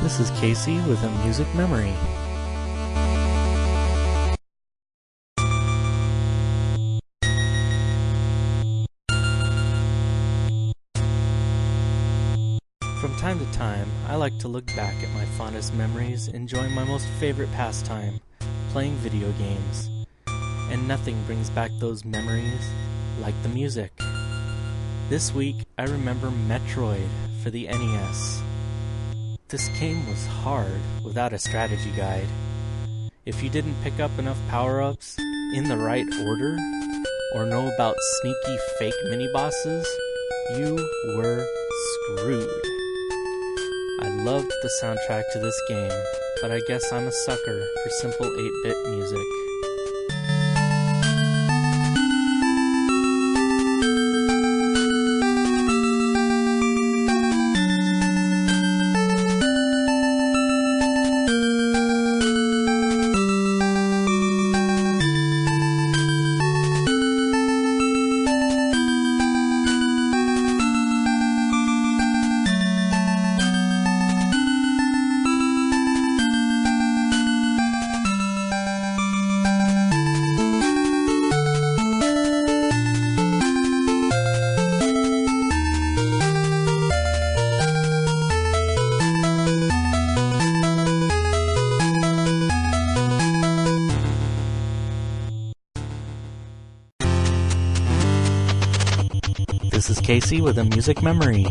This is Casey with a music memory. From time to time, I like to look back at my fondest memories, enjoying my most favorite pastime, playing video games. And nothing brings back those memories like the music. This week, I remember Metroid for the NES. This game was hard without a strategy guide. If you didn't pick up enough power-ups in the right order, or know about sneaky fake mini-bosses, you were screwed. I loved the soundtrack to this game, but I guess I'm a sucker for simple 8-bit music. This is Casey with a music memory.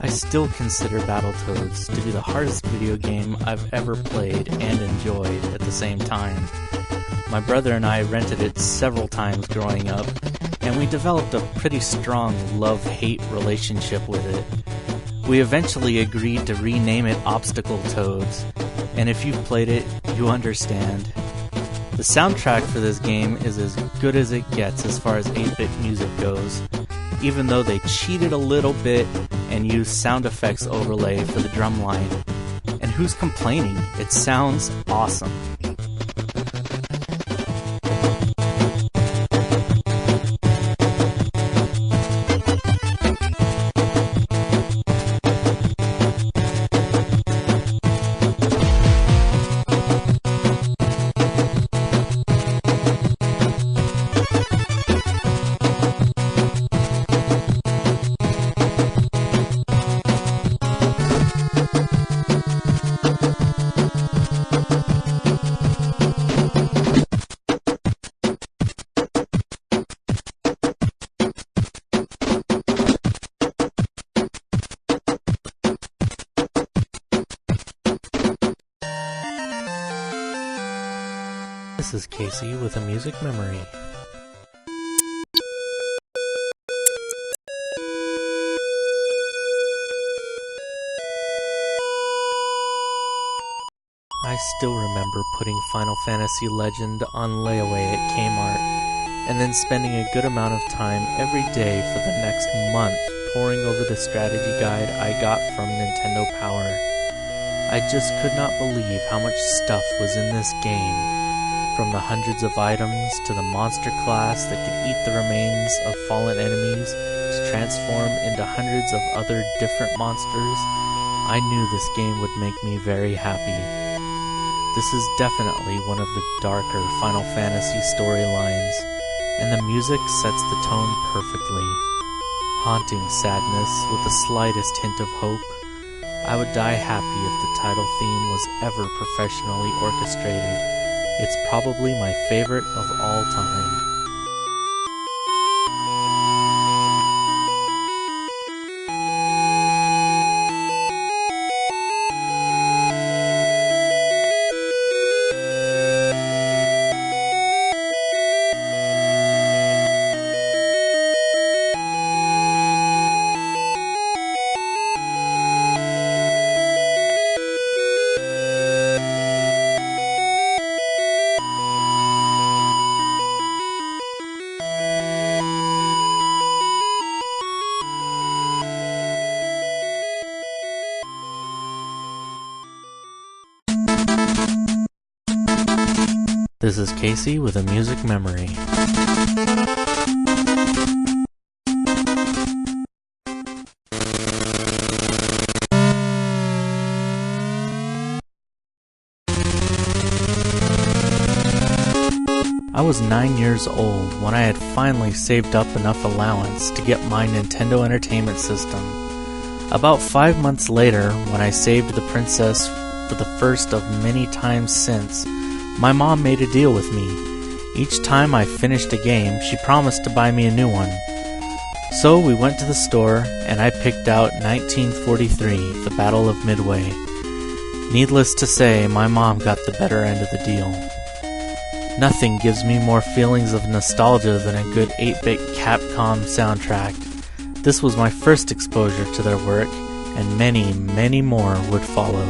I still consider Battletoads to be the hardest video game I've ever played and enjoyed at the same time. My brother and I rented it several times growing up, and we developed a pretty strong love-hate relationship with it. We eventually agreed to rename it Obstacle Toads, and if you've played it, you understand. The soundtrack for this game is as good as it gets as far as 8-bit music goes, even though they cheated a little bit and used sound effects overlay for the drum line. And who's complaining? It sounds awesome. This is Casey with a music memory. I still remember putting Final Fantasy Legend on layaway at Kmart, and then spending a good amount of time every day for the next month poring over the strategy guide I got from Nintendo Power. I just could not believe how much stuff was in this game. From the hundreds of items to the monster class that could eat the remains of fallen enemies to transform into hundreds of other different monsters, I knew this game would make me very happy. This is definitely one of the darker Final Fantasy storylines, and the music sets the tone perfectly. Haunting sadness with the slightest hint of hope. I would die happy if the title theme was ever professionally orchestrated. It's probably my favorite of all time. This is Casey with a music memory. I was 9 years old when I had finally saved up enough allowance to get my Nintendo Entertainment System. About 5 months later, when I saved the princess for the first of many times since, my mom made a deal with me. Each time I finished a game, she promised to buy me a new one. So we went to the store, and I picked out 1943, the Battle of Midway. Needless to say, my mom got the better end of the deal. Nothing gives me more feelings of nostalgia than a good 8-bit Capcom soundtrack. This was my first exposure to their work, and many, many more would follow.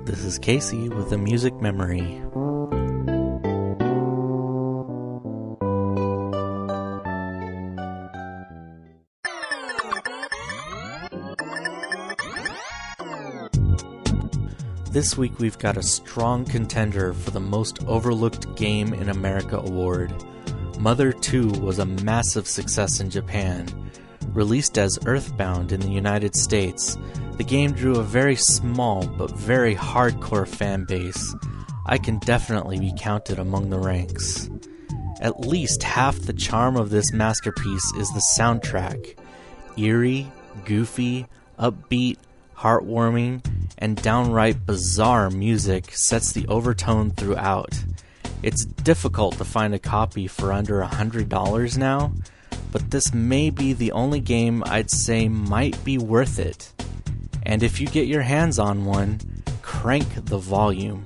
This is Casey with a music memory. This week we've got a strong contender for the Most Overlooked Game in America award. Mother 2 was a massive success in Japan. Released as EarthBound in the United States, the game drew a very small but very hardcore fan base. I can definitely be counted among the ranks. At least half the charm of this masterpiece is the soundtrack. Eerie, goofy, upbeat, heartwarming, and downright bizarre music sets the overtone throughout. It's difficult to find a copy for under $100 now, but this may be the only game I'd say might be worth it. And if you get your hands on one, crank the volume.